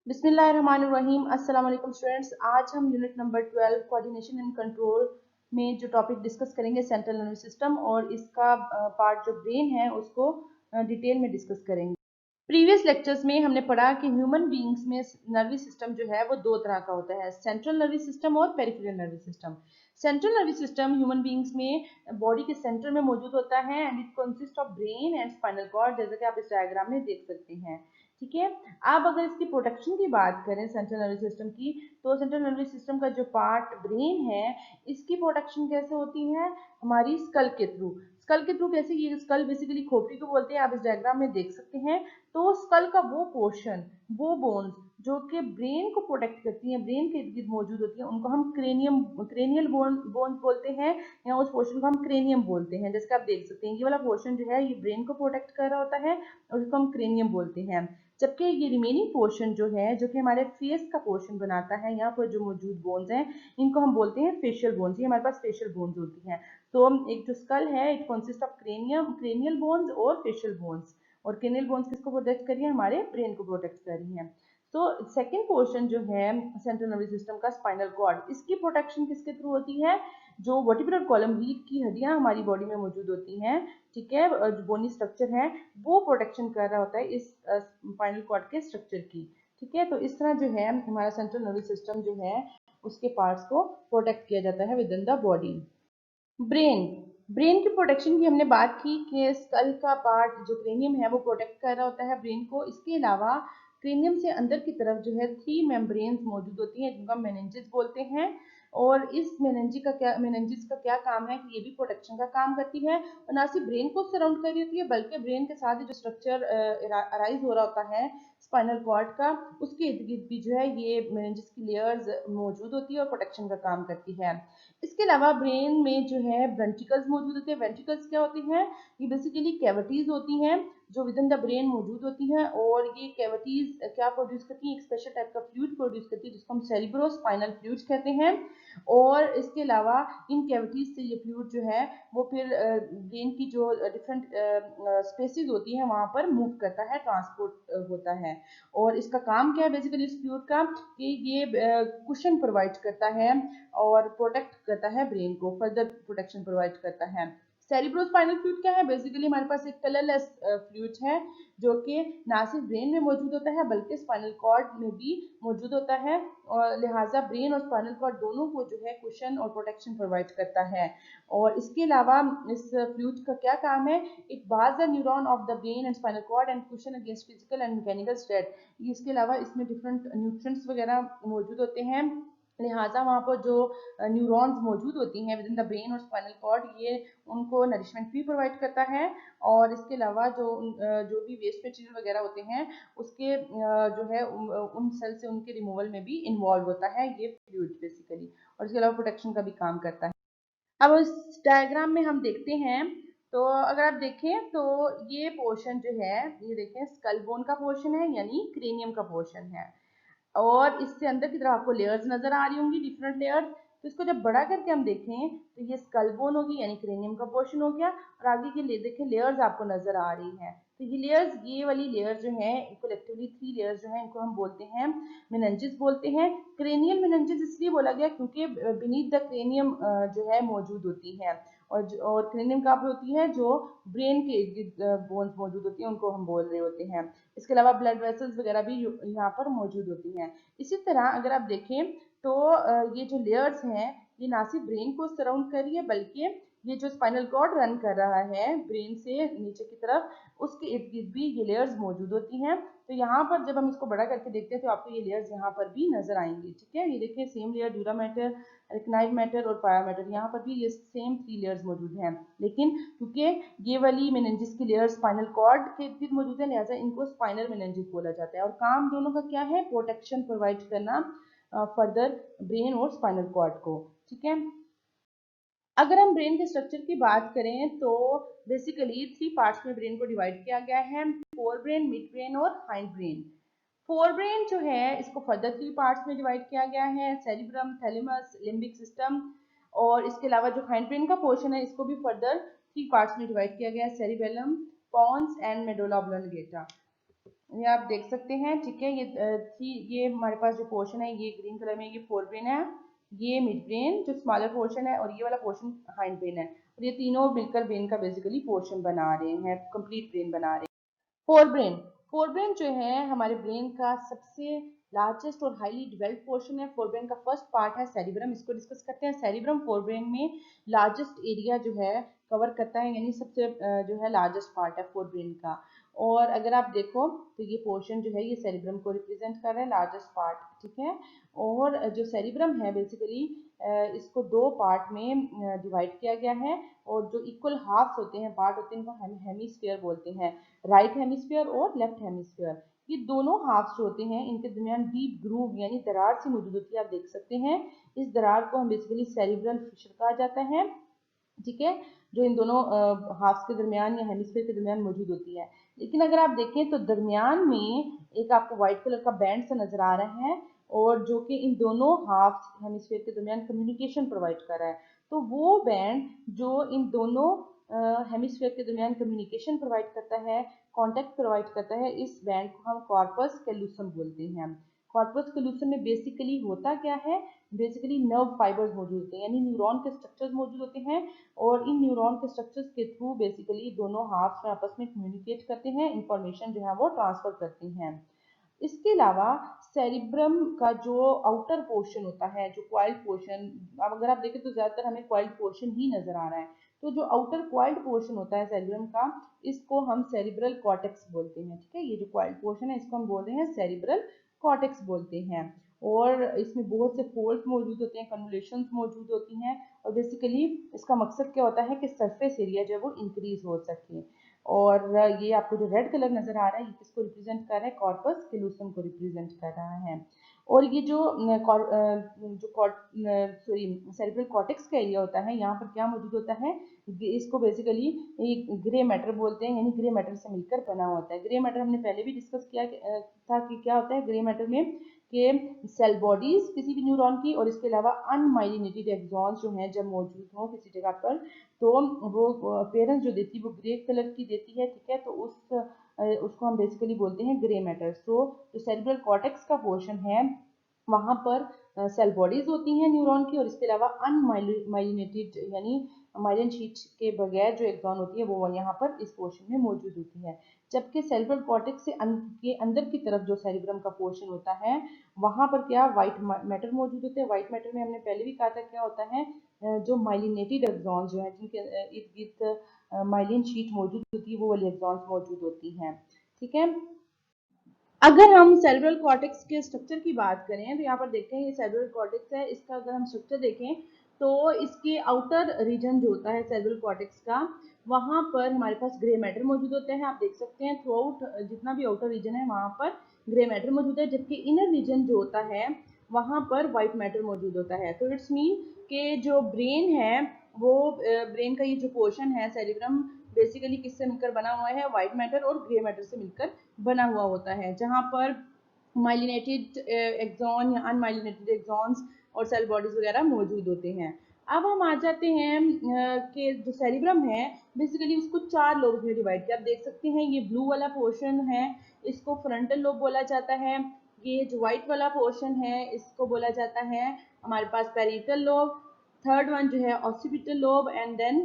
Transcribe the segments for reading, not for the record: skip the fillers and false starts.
बिस्मिल्लाहिर्रहमानिर्रहीम। अस्सलाम वालेकुम स्टूडेंट्स। आज हम unit number 12 coordination and control में जो टॉपिक डिस्कस करेंगे सेंट्रल नर्वस सिस्टम और इसका पार्ट जो ब्रेन है उसको डिटेल में डिस्कस करेंगे। प्रीवियस लेक्चर्स में हमने पढ़ा कि ह्यूमन बीइंग्स में नर्वस सिस्टम जो है वो दो तरह का होता है, सेंट्रल नर्वस सिस्टम और peripheral nervous system. Central nervous system human beings में बॉडी के सेंटर में मौजूद होता है and it consist of brain and spinal cord, जैसा कि आप इस डायग्राम में देख सकते हैं। ठीक है, अब अगर इसकी प्रोटेक्शन की बात करें सेंट्रल नर्वस सिस्टम की, तो सेंट्रल नर्वस सिस्टम का जो पार्ट ब्रेन है इसकी प्रोटेक्शन कैसे होती है? हमारी स्कल के थ्रू। स्कल के थ्रू कैसे? ये स्कल बेसिकली खोपड़ी को बोलते हैं, आप इस डायग्राम में देख सकते हैं। तो स्कल का वो पोर्शन, वो बोन्स जो कि ब्रेन को प्रोटेक्ट करती हैं, ब्रेन के इर्द गिर्द मौजूद होती हैं, उनको हम क्रेनियल बोन्स बोलते हैं, या उस पोर्शन को हम क्रेनियम बोलते हैं। जैसे आप देख सकते हैं ये वाला पोर्शन जो है ये ब्रेन को प्रोटेक्ट कर रहा होता है और उसको हम क्रेनियम बोलते हैं। जबकि ये रिमेनिंग पोर्शन जो है, जो कि हमारे फेस का पोर्शन बनाता है, यहाँ पर जो मौजूद बोन्स हैं इनको हम बोलते हैं फेशियल बोन्स। ये हमारे पास फेशियल बोन्स होती हैं। तो एक जो स्कल है it consist of cranial bones और फेशियल बोन्स। और क्रेनियल बोन्स किसको प्रोटेक्ट कर रही है? हमारे ब्रेन को प्रोटेक्ट कर रही है। तो सेकेंड पोर्शन जो है सेंट्रल नर्वस सिस्टम का, स्पाइनल कॉर्ड, इसकी प्रोटेक्शन किसके थ्रू होती है? जो वर्टिब्रल कॉलम, रीढ़ की हड्डियां हमारी बॉडी में मौजूद होती हैं, ठीक है, जो बोनी स्ट्रक्चर है वो प्रोटेक्शन कर रहा होता है इस स्पाइनल कॉर्ड के स्ट्रक्चर की। ठीक है, तो इस तरह जो है हमारा सेंट्रल नर्वस सिस्टम जो है उसके पार्ट्स को प्रोटेक्ट किया जाता है with in the body. Brain, brain की प्रोटेक्शन की हमने बात की कि स्कल का पार्ट जो क्रेनियम है वो प्रोटेक्ट कर रहा होता है ब्रेन को। इसके अलावा क्रेनियम से अंदर की तरफ जो है 3 मेम्ब्रेन्स मौजूद होती हैं जिनको हम मेनिंजेस बोलते हैं। और इस मेनिंजेस का क्या काम है कि ये भी प्रोटेक्शन का काम करती है, और ना सिर्फ ब्रेन को सराउंड कर रही होती है बल्कि ब्रेन के साथ जो स्ट्रक्चर अराइज हो रहा होता है स्पाइनल कॉर्ड का, उसके इर्द गिर्द भी जो है ये मेनिंजेस की लेयर्स मौजूद होती है और प्रोटेक्शन का काम करती है। इसके अलावा ब्रेन में जो है वेंट्रिकल्स मौजूद होते हैं। वेंट्रिकल्स क्या होती हैं? ये बेसिकली कैविटीज होती हैं जो विद इन द ब्रेन मौजूद होती हैं, और ये कैविटीज क्या प्रोड्यूस करती हैं? एक स्पेशल टाइप का फ्लूइड प्रोड्यूस करती है जिसको हम सेरिब्रोस्पाइनल फ्लूइड कहते हैं। और इसके अलावा इन कैविटीज से ये फ्लूइड जो है वो फिर ब्रेन की जो डिफरेंट स्पेसिस होती हैं वहां पर मूव करता है, ट्रांसपोर्ट होता है। और इसका काम क्या है बेसिकली इस फ्लूइड का? कि ये कुशन प्रोवाइड करता है और प्रोटेक्ट करता है ब्रेन को, फर्दर प्रोटेक्शन प्रोवाइड करता है। सेरिब्रोस्पाइनल फ्लूइड क्या है? बेसिकली हमारे पास एक कलरलेस फ्लूइड है जो कि ना सिर्फ ब्रेन में मौजूद होता है बल्कि स्पाइनल कॉर्ड में भी मौजूद होता है, और लिहाजा ब्रेन और स्पाइनल कॉर्ड दोनों को जो है कुशन और प्रोटेक्शन प्रोवाइड करता है। और इसके अलावा इस फ्लूइड का क्या काम है? It bars the neuron of the brain and spinal cord and cushion against physical and mechanical stress. इसके अलावा इसमें डिफरेंट न्यूट्रिएंट्स वगैरह मौजूद होते हैं, लिहाजा वहाँ पर जो न्यूरॉन्स मौजूद होती हैं विद इन द ब्रेन और स्पाइनल कॉर्ड, ये उनको नरिशमेंट भी प्रोवाइड करता है। और इसके अलावा जो भी वेस्ट मटेरियल वगैरह होते हैं उसके जो है उन सेल से उनके रिमूवल में भी इन्वॉल्व होता है ये फ्लूइड बेसिकली, और इसके अलावा प्रोटेक्शन का भी काम करता है। अब इस डायग्राम में हम देखते हैं, तो अगर आप देखें तो ये पोर्शन जो है, ये देखें स्कल बोन का पोर्शन है यानी क्रेनियम का पोर्शन है, और इससे अंदर की तरफ आपको लेयर्स नजर आ रही होंगी, डिफरेंट लेयर्स। तो इसको जब बड़ा करके हम देखें तो ये स्कल बोन होगी यानी क्रेनियम का पोर्शन हो गया, और आगे की देखें लेयर्स आपको नजर आ रही हैं। तो ये लेयर्स, ये वाली लेयर जो है कलेक्टिवली 3 लेयर्स जो है इनको हम बोलते हैं मेनिंजेस बोलते हैं। क्रेनियल मेनिंजेस इसलिए बोला गया क्योंकि बीनीथ द क्रेनियम जो है मौजूद होती है, और क्रेनियम कहाँ पर होती है? जो ब्रेन के इर्द गिर्द बोन्स मौजूद होती है उनको हम बोल रहे होते हैं। इसके अलावा ब्लड वेसल्स वगैरह भी यहाँ पर मौजूद होती हैं। इसी तरह अगर आप देखें तो ये जो लेयर्स हैं ये ना सिर्फ ब्रेन को सराउंड कर रही है बल्कि ये जो स्पाइनल कॉर्ड रन कर रहा है ब्रेन से नीचे की तरफ, उसके इर्द गिर्द भी ये लेयर्स मौजूद होती हैं। तो यहाँ पर जब हम इसको बड़ा करके देखते हैं तो आपको ये लेयर्स यहाँ पर भी नजर आएंगी। ठीक है, ये देखिए same layer dura mater, arachnoid mater और पाया मैटर, यहाँ पर भी ये सेम 3 लेयर्स मौजूद हैं। लेकिन क्योंकि ये वाली मेनिंजेस की लेयर स्पाइनल कॉर्ड के इर्द गिर्द मौजूद है लिहाजा इनको स्पाइनल मेनिंजेस बोला जाता है, और काम दोनों का क्या है? प्रोटेक्शन प्रोवाइड करना फर्दर ब्रेन और स्पाइनल कॉर्ड को। ठीक है, अगर हम ब्रेन के स्ट्रक्चर की बात करें तो बेसिकली 3 पार्ट्स में ब्रेन को डिवाइड किया गया है, फोर ब्रेन, मिड ब्रेन और हाइंड ब्रेन। फोर ब्रेन जो है इसको फर्दर 3 पार्ट्स में डिवाइड किया गया है, सेरिब्रम, थैलेमस, लिम्बिक सिस्टम। और इसके अलावा जो हाइंड ब्रेन का पोर्शन है इसको भी फर्दर 3 पार्ट्स में डिवाइड किया गया है, cerebellum, pons and medulla oblongata. ये आप देख सकते हैं, ठीक है। ये हमारे पास जो पोर्शन है ये ग्रीन कलर में, ये फोर ब्रेन है, ये मिड ब्रेन जो स्मॉलर पोर्शन है, और ये वाला पोर्शन हाइंड ब्रेन है, और ये तीनों मिलकर ब्रेन का बेसिकली पोर्शन बना रहे हैं, कंप्लीट ब्रेन बना रहे हैं। फोरब्रेन, फोरब्रेन जो है हमारे ब्रेन का सबसे लार्जेस्ट और हाईली डेवलप्ड पोर्शन है। फोरब्रेन का फर्स्ट पार्ट है सेरिब्रम, इसको डिस्कस करते हैं। सेरिब्रम फोरब्रेन में लार्जेस्ट एरिया जो है कवर करता है, यानी सबसे जो है लार्जेस्ट पार्ट है फोरब्रेन का। और अगर आप देखो तो ये पोर्शन जो है ये सेरिब्रम को रिप्रेजेंट कर रहा है, लार्जेस्ट पार्ट, ठीक है। और जो सेरिब्रम है बेसिकली इसको दो पार्ट में डिवाइड किया गया है, और जो इक्वल हाफ्स होते हैं, पार्ट होते हैं, इनको हेमिस्फीयर बोलते हैं, राइट हेमिस्फीयर और लेफ्ट हेमिस्फीयर। ये दोनों हाफ्स जो होते हैं इनके दरमियान डीप ग्रूव यानी दरार सी मौजूद होती है, आप देख सकते हैं। इस दरार को हम बेसिकली सेरिब्रल फिशर कहा जाता है, ठीक है, जो इन दोनों हाफ्स के दरमियान या हेमिस्फीयर के दरमियान मौजूद होती है। लेकिन अगर आप देखें तो दरमियान में एक आपको व्हाइट कलर का बैंड सा नजर आ रहा है, और जो कि इन दोनों हाफ हेमिस्फीयर के दरमियान कम्युनिकेशन प्रोवाइड कर रहा है। तो वो बैंड जो इन दोनों हेमिस्फीयर के दरमियान कम्युनिकेशन प्रोवाइड करता है, कांटेक्ट प्रोवाइड करता है, इस बैंड को हम कॉर्पस कैल्यूसम बोलते हैं। कॉर्पस कैल्यूसम में बेसिकली होता क्या है, बेसिकली नर्व फाइबर्स मौजूद होते हैं, यानी न्यूरॉन के स्ट्रक्चर्स मौजूद होते हैं, और इन न्यूरॉन के स्ट्रक्चर्स के थ्रू बेसिकली दोनों हाफ्स में आपस में कम्युनिकेट करते हैं, इंफॉर्मेशन जो है वो ट्रांसफर करते हैं। इसके अलावा सेरिब्रम का जो आउटर पोर्शन होता है, जो क्वाइल्ड पोर्शन, अब अगर आप देखें तो ज्यादातर हमें क्वाइल्ड पोर्शन ही नजर आ रहा है। तो जो आउटर क्वाइल्ड पोर्शन होता है सेरिब्रम का, इसको हम सेरिब्रल कॉर्टेक्स बोलते हैं, ठीक है। ये जो क्वाइल्ड पोर्शन है इसको हम बोल रहे हैं सेरिब्रल कॉर्टेक्स बोलते हैं। और इसमें बहुत से फोल्ड्स मौजूद होते हैं, कन्वोल्यूशंस मौजूद होती हैं, और बेसिकली इसका मकसद क्या होता है कि सरफेस एरिया जो है वो इंक्रीज हो सके। और ये आपको जो रेड कलर नजर आ रहा है ये किसको रिप्रेजेंट कर रहा है, कॉर्पस कैल्यूसम को रिप्रेजेंट कर रहा है। और ये जो सेरिब्रल कॉर्टेक्स का एरिया होता है, यहाँ पर क्या मौजूद होता है, इसको बेसिकली ग्रे मैटर बोलते हैं, यानी ग्रे मैटर से मिलकर बना होता है। ग्रे मैटर हमने पहले भी डिस्कस किया था कि क्या होता है ग्रे मैटर में, कि सेल बॉडीज किसी भी न्यूरॉन की, और इसके अलावा अनमाइलिनेटेड एक्सॉन्स जो हैं जब मौजूद हो किसी जगह पर, तो वो अपीयरेंस जो देती है वो ग्रे कलर की देती है, ठीक है। तो उसको हम बेसिकली बोलते हैं ग्रे मैटर। तो जो सेरिब्रल कॉर्टेक्स का पोर्शन है वहां पर सेल बॉडीज होती हैं न्यूरॉन की, और इसके अलावा अनमाइलिनेटेड यानी माइलिन शीट के बगैर जो एक्सॉन होती है वो यहाँ पर इस पोर्शन में मौजूद होती है। जबकि सेरिब्रल कॉर्टेक्स के अंदर की तरफ जो सेरिब्रम का पोर्शन होता है वहां पर क्या व्हाइट मैटर मौजूद होते हैं। व्हाइट मैटर में हमने पहले भी कहा था क्या होता है, जो माइलिनेटेड एक्सॉन्स जो है जिनके इर्द गिर्द माइलिन शीट मौजूद होती है वो वाली एक्सॉन्स मौजूद होती हैं, ठीक है। अगर हम सेरेब्रल कॉर्टेक्स के स्ट्रक्चर की बात करें तो यहाँ पर देखते हैं ये सेरेब्रल कॉर्टेक्स है, इसका अगर हम स्ट्रक्चर देखें तो इसके आउटर रीजन जो होता है सेरेब्रल कॉर्टेक्स का, वहां पर हमारे पास ग्रे मैटर मौजूद होते हैं। आप देख सकते हैं थ्रू आउट जितना भी आउटर रीजन है वहां पर ग्रे मैटर मौजूद है, जबकि इनर रीजन जो होता है वहां पर व्हाइट मैटर मौजूद होता है। तो इट्स मीन के जो ब्रेन है वो ब्रेन का ये जो पोर्शन है सेरिब्रम बेसिकली किससे मिलकर बना हुआ है, व्हाइट मैटर और ग्रे मैटर से मिलकर बना हुआ होता है, जहां पर माइलिनेटेड एक्सॉन या अनमाइलिनेटेड एक्सॉन्स और सेल बॉडीज वगैरह मौजूद होते हैं। अब हम आ जाते हैं कि जो सेरिब्रम है बेसिकली उसको चार लोब्स में डिवाइड किया। आप देख सकते हैं ये ब्लू वाला पोर्शन है, इसको फ्रंटल लोब बोला जाता है। ये जो व्हाइट वाला पोर्शन है इसको बोला जाता है हमारे पास पेरिटल लोब। थर्ड वन जो है occipital lobe and then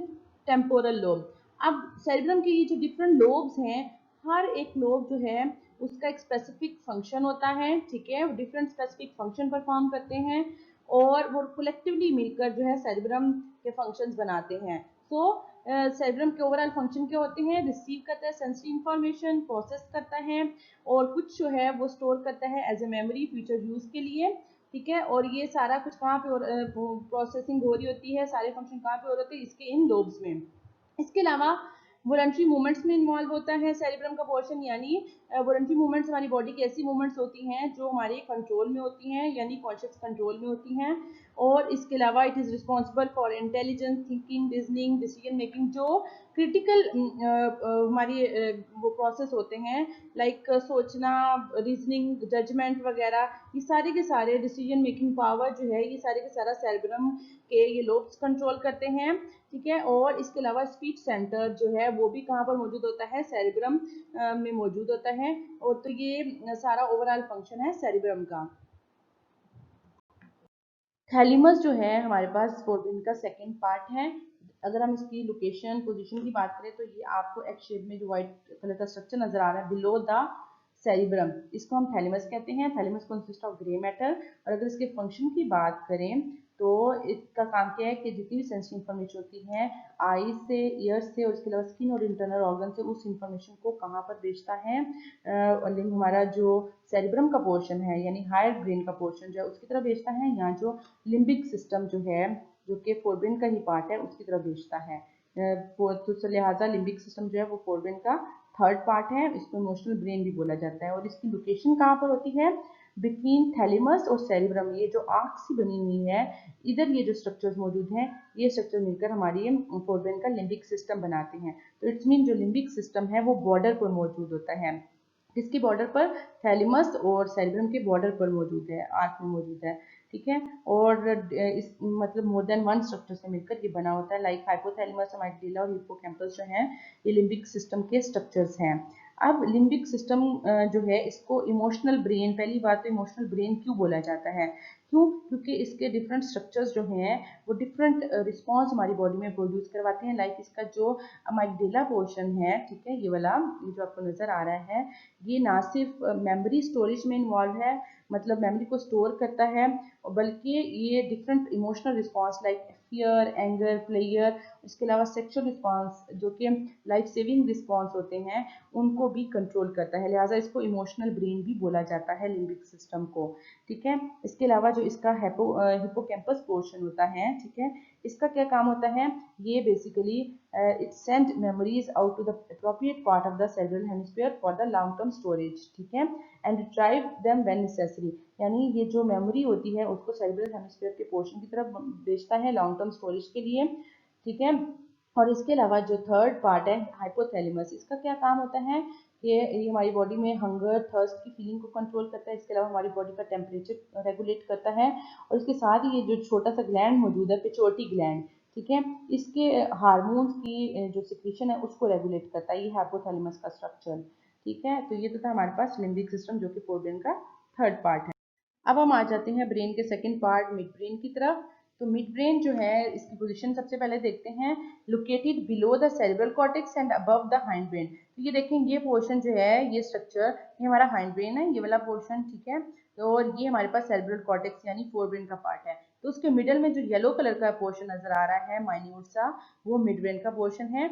temporal lobe. अब सेरिब्रम के ये जो डिफरेंट लोब्स हैं, हर एक लोब जो है उसका एक स्पेसिफिक फंक्शन होता है, ठीक है, डिफरेंट स्पेसिफिक फंक्शन परफॉर्म करते हैं, और वो कलेक्टिवली मिलकर जो है सेरिब्रम के फंक्शंस बनाते हैं। तो सेरिब्रम के ओवरऑल फंक्शन क्या होते हैं, रिसीव करता है सेंसरी इंफॉर्मेशन, प्रोसेस करता है, और कुछ जो है वो स्टोर करता है as a memory future use के लिए, ठीक है। और ये सारा कुछ कहाँ पे प्रोसेसिंग हो रही होती है, सारे फंक्शन कहाँ पे हो रहे होते हैं, इसके इन लोब्स में। इसके अलावा वॉलंटरी मूवमेंट्स में इन्वॉल्व होता है सेरिब्रम का पोर्शन, यानी वॉलंटरी मूवमेंट्स हमारी बॉडी की ऐसी मूवमेंट्स होती हैं जो हमारे कंट्रोल में होती हैं, यानी कॉन्शियस कंट्रोल में होती हैं, और इसके अलावा it is responsible for intelligence, thinking, reasoning, decision making. जो क्रिटिकल हमारी वो प्रोसेस होते हैं लाइक सोचना, रीजनिंग, जजमेंट वगैरह, ये सारे के सारे डिसीजन मेकिंग पावर जो है ये सारे के सारा सेरेब्रम के ये लोब्स कंट्रोल करते हैं, ठीक है। और इसके अलावा स्पीच सेंटर जो है वो भी कहाँ पर मौजूद होता है, सेरेब्रम में मौजूद होता है। और तो ये सारा ओवरऑल फंक्शन है सेरेब्रम का। थैलेमस जो है हमारे पास फोरब्रेन का सेकंड पार्ट है। अगर हम इसकी लोकेशन पोजीशन की बात करें तो ये आपको एक शेप में जो व्हाइट कलर का स्ट्रक्चर नजर आ रहा है बिलो द सेरिब्रम, इसको हम थैलेमस कहते हैं। Thalamus consist of grey matter. और अगर इसके फंक्शन की बात करें तो इसका काम क्या है कि जितनी भी सेंसिटिव इंफॉर्मेशन होती है आई से, ईयर से और इसके अलावा स्किन और इंटरनल ऑर्गन से, उस इंफॉर्मेशन को कहाँ पर भेजता है, हमारा जो सेरिब्रम का पोर्शन है यानी हायर ब्रेन का पोर्शन जो है उसकी तरफ भेजता है। यहाँ जो लिम्बिक सिस्टम जो है जो कि फोरब्रेन का ही पार्ट है उसकी तरफ भेजता है। तो लिहाजा लिम्बिक सिस्टम जो है वो फोरब्रेन का थर्ड पार्ट है, इसको इमोशनल ब्रेन भी बोला जाता है। और इसकी लोकेशन कहाँ पर होती है, बिटवीन थैलेमस और सेरिब्रम। ये जो आर्क सी बनी हुई है इधर ये जो स्ट्रक्चर्स मौजूद हैं ये स्ट्रक्चर मिलकर हमारी फोरब्रेन का लिम्बिक सिस्टम बनाते हैं। तो इट्स मीन जो लिम्बिक सिस्टम है वो बॉर्डर पर मौजूद होता है। किसके बॉर्डर पर, थैलेमस और सेरिब्रम के बॉर्डर पर मौजूद है, आर्क में मौजूद है, ठीक है। और इस मतलब मोर देन वन स्ट्रक्चर से मिलकर ये बना होता है। लाइक हाइपोथैलेमस, अमाइगडाला और हिप्पोकैम्पस जो है ये लिम्बिक सिस्टम के स्ट्रक्चर्स हैं। अब लिम्बिक सिस्टम जो है इसको इमोशनल ब्रेन, पहली बात तो इमोशनल ब्रेन क्यों बोला जाता है, क्यों, क्योंकि इसके डिफरेंट स्ट्रक्चर्स जो हैं वो डिफरेंट रिस्पॉन्स हमारी बॉडी में प्रोड्यूस करवाते हैं। लाइक इसका जो अमाइगडाला पोर्शन है, ठीक है, ये वाला जो आपको नजर आ रहा है, ये ना सिर्फ मेमोरी स्टोरेज में इन्वॉल्व है, मतलब मेमोरी को स्टोर करता है, बल्कि ये different emotional response like fear, anger, player, इसके अलावा सेक्सुअल रिस्पॉन्स जो कि लाइफ सेविंग रिस्पॉन्स होते हैं उनको भी कंट्रोल करता है। लिहाजा इसको इमोशनल ब्रेन भी बोला जाता है लिम्बिक सिस्टम को, ठीक है। इसके अलावा जो इसका हिप्पोकैम्पस पोर्शन होता है, ठीक है, इसका क्या काम होता है, ये basically it send memories out to the appropriate part of the cerebral hemisphere for the long term storage, ठीक है, and retrieve them when necessary. यानी ये जो मेमोरी होती है उसको सेरेब्रल हेमिस्फीयर के पोर्शन की तरफ भेजता है लॉन्ग टर्म स्टोरेज के लिए, ठीक है। और इसके अलावा जो थर्ड पार्ट है हाइपोथैलेमस, इसका क्या काम होता है कि ये हमारी बॉडी में हंगर, थर्स्ट की फीलिंग को कंट्रोल करता है। इसके अलावा हमारी बॉडी का टेम्परेचर रेगुलेट करता है। और इसके साथ ही ये जो छोटा सा ग्लैंड मौजूद है, पिट्यूटरी ग्लैंड, ठीक है, इसके हार्मोन्स की जो सिक्रीशन है उसको रेगुलेट करता है। ये हाइपोथैलेमस का स्ट्रक्चर, ठीक है। तो ये तो था हमारे पास लिम्बिक सिस्टम जो कि फोरब्रेन का थर्ड पार्ट है। अब हम आ जाते हैं ब्रेन के सेकंड पार्ट मिड ब्रेन की तरफ। तो मिड ब्रेन जो है इसकी पोजीशन सबसे पहले देखते हैं, located below the cerebral cortex and above the hind brain. तो ये देखें ये पोर्शन जो है ये स्ट्रक्चर ये हमारा हाइंड ब्रेन है, ये वाला पोर्शन, ठीक है। तो और ये हमारे पास सेरेब्रल कॉर्टेक्स यानी फोर ब्रेन का पार्ट है। तो उसके मिडल में जो येलो कलर का पोर्शन नजर आ रहा है माइन्यूट सा, वो मिड ब्रेन का पोर्शन है।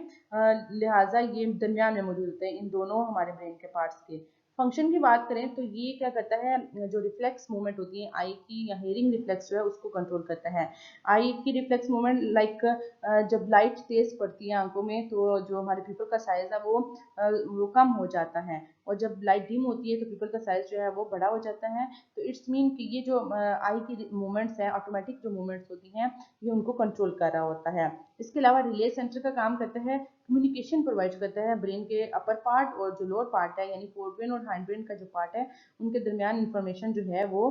लिहाजा ये दरमियान में मौजूद होते हैं इन दोनों हमारे ब्रेन के पार्ट्स के। फंक्शन की बात करें तो ये क्या करता है, जो रिफ्लेक्स मूवमेंट होती है आई की या हेयरिंग रिफ्लेक्स जो है उसको कंट्रोल करता है। आई की रिफ्लेक्स मूवमेंट लाइक जब लाइट तेज पड़ती है आंखों में तो जो हमारे पीपल का साइज है वो कम हो जाता है, और जब लाइट डिम होती है तो पीपल का साइज जो है वो बड़ा हो जाता है। तो इट्स मीन कि ये जो आई की मूवमेंट्स हैं, ऑटोमेटिक जो मूवमेंट्स होती हैं, ये उनको कंट्रोल कर रहा होता है। इसके अलावा रिले सेंटर का काम करता है, कम्युनिकेशन प्रोवाइड करता है ब्रेन के अपर पार्ट और जो लोअर पार्ट है यानी फोर ब्रेन और हाइंड ब्रेन का जो पार्ट है उनके दरमियान इंफॉर्मेशन जो है वो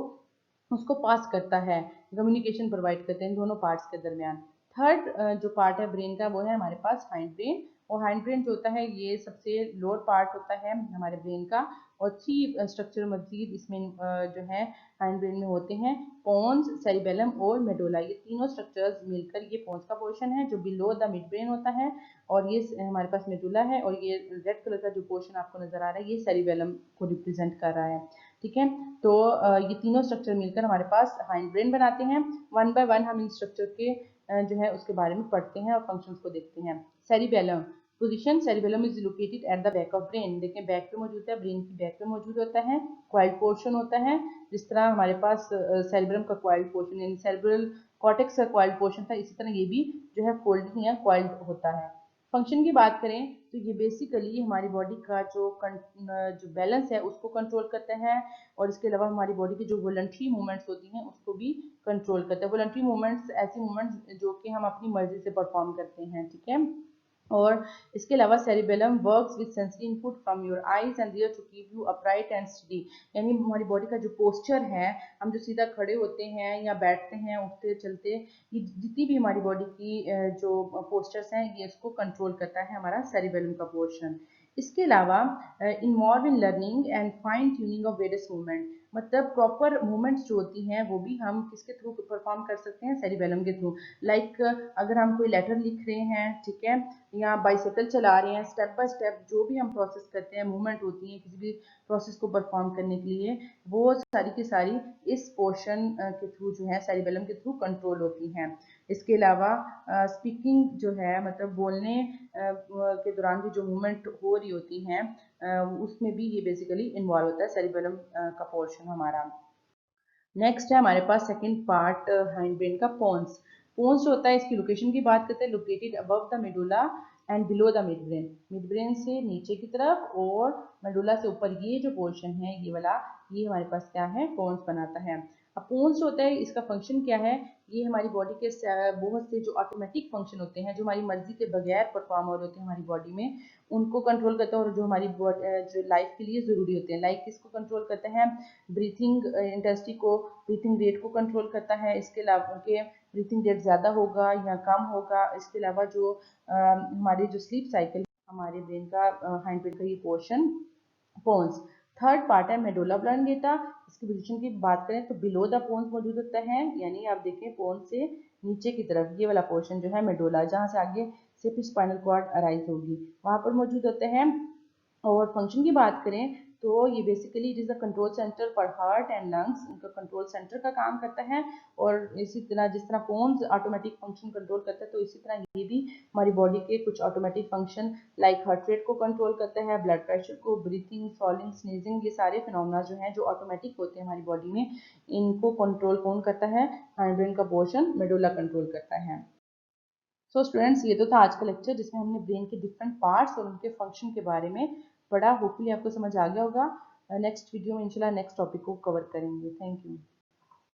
उसको पास करता है, कम्युनिकेशन प्रोवाइड करते हैं दोनों पार्ट्स के दरमियान। थर्ड जो पार्ट है ब्रेन का वो है हमारे पास हाइंड ब्रेन। और हाइंड ब्रेन जो होता है ये सबसे लोअर पार्ट होता है हमारे ब्रेन का। और थ्री स्ट्रक्चर मजीद इसमें जो है हाइंड ब्रेन में होते हैं, पोन्स, सेरिबेलम और मेडोला। ये तीनों स्ट्रक्चर्स मिलकर ये पोन्स का पोर्शन है जो बिलो द मिड ब्रेन होता है, और ये हमारे पास मेडुला है, और ये रेड कलर का जो पोर्शन आपको नजर आ रहा है ये सेरिबेलम को रिप्रेजेंट कर रहा है, ठीक है। तो ये तीनों स्ट्रक्चर मिलकर हमारे पास हाइंड ब्रेन बनाते हैं। वन बाय वन हम इन स्ट्रक्चर के जो है उसके बारे में पढ़ते हैं और फंक्शंस को देखते हैं। Cerebellum position, cerebellum is located at the back of brain. देखें बैक पे मौजूद है, ब्रेन की बैक पे मौजूद होता है, क्वाइल्ड पोर्शन होता है। जिस तरह हमारे पास सेरिब्रम का क्वाइल्ड पोर्शन यानी सेरिब्रल कॉर्टेक्स का क्वाइल्ड पोर्शन था, इसी तरह ये भी जो है फोल्डिंग या क्वाइल्ड होता है। फंक्शन की बात करें तो ये बेसिकली हमारी बॉडी का जो बैलेंस है उसको कंट्रोल करते हैं, और इसके अलावा हमारी बॉडी की जो वॉलंटरी मूवमेंट्स होती हैं उसको भी कंट्रोल करते हैं। वॉलंटरी मूवमेंट्स ऐसी मूवमेंट्स जो कि हम अपनी मर्जी से परफॉर्म करते हैं, ठीक है। और इसके अलावा cerebellum works with sensory input from your eyes and ear to keep you upright and steady. यानी हमारी बॉडी का जो पोस्चर है, हम जो सीधा खड़े होते हैं या बैठते हैं, उठते चलते, ये जितनी भी हमारी बॉडी की जो पोस्चर्स हैं ये इसको कंट्रोल करता है हमारा सेरिबेलम का पोर्शन। इसके अलावा involve in learning and fine tuning of various movement, मतलब प्रॉपर मूवमेंट्स जो होती हैं वो भी हम किसके थ्रू परफॉर्म कर सकते हैं, सेरिबेलम के थ्रू। लाइक अगर हम कोई लेटर लिख रहे हैं, ठीक है, या बाइसाइकिल चला रहे हैं, स्टेप बाय स्टेप जो भी हम प्रोसेस करते हैं, मूवमेंट होती है किसी भी प्रोसेस को परफॉर्म करने के लिए, वो सारी की सारी इस पोर्शन के थ्रू जो है सेरिबेलम के थ्रू कंट्रोल होती हैं। इसके अलावा स्पीकिंग जो है, मतलब बोलने के दौरान भी जो मूवमेंट हो रही होती हैं उसमें भी ये बेसिकली इन्वॉल्व होता है सेरिबेलम का पोर्शन हमारा। नेक्स्ट है हमारे पास सेकंड पार्ट हाइंड ब्रेन का पोन्स। पोन्स जो होता है इसकी लोकेशन की बात करते हैं, located above the medulla and below the mid brain. Mid brain से नीचे की तरफ और मेडुला से ऊपर, ये जो पोर्शन है ये वाला, ये हमारे पास क्या है, पोन्स बनाता है। अब पोन्स होता है, इसका फंक्शन क्या है, ये हमारी बॉडी के बहुत से जो ऑटोमेटिक फंक्शन होते हैं जो हमारी मर्जी के बगैर परफॉर्म हो रहे होते हैं हमारी बॉडी में, उनको कंट्रोल करता है, और जो हमारी जो लाइफ के लिए ज़रूरी होते हैं। लाइक किसको कंट्रोल करते हैं, ब्रीथिंग इंटेंसिटी को, ब्रीथिंग रेट को कंट्रोल करता है। इसके अलावा के ब्रीथिंग रेट ज़्यादा होगा या कम होगा। इसके अलावा जो हमारी जो स्लीप साइकिल, हमारे ब्रेन का हाइंड ब्रेन का ये पोर्शन पोन्स। थर्ड पार्ट है मेडुला ऑब्लांगेटा। इसकी पोजीशन की बात करें तो बिलो द पोन्स मौजूद होता है, यानी आप देखें पोन्स से नीचे की तरफ ये वाला पोर्शन जो है मेडुला, जहाँ से आगे सिर्फ स्पाइनल कॉर्ड अराइज होगी, वहाँ पर मौजूद होते हैं। और फंक्शन की बात करें तो ये basically it is the control centre for heart and lungs, इनका कंट्रोल सेंटर का काम करता है। और इसी तरह जिस तरह पोन्स ऑटोमेटिक फंक्शन कंट्रोल करता है, तो इसी तरह ये भी हमारी बॉडी के कुछ automatic function like heart rate को कंट्रोल करता है, ब्लड प्रेशर को, ब्रीथिंग, सॉलिंग, स्नीजिंग, ये सारे फिनोमेना जो हैं जो ऑटोमेटिक होते हैं हमारी बॉडी में, इनको कंट्रोल कौन करता है, हाइंड ब्रेन का पोर्शन मेडुला कंट्रोल करता है। सो स्टूडेंट्स, ये तो था आज का लेक्चर जिसमें हमने ब्रेन के डिफरेंट पार्ट्स और उनके फंक्शन के बारे में पढ़ा। होपफुली आपको समझ आ गया होगा। नेक्स्ट वीडियो में इंशाल्लाह नेक्स्ट टॉपिक को कवर करेंगे। Thank you.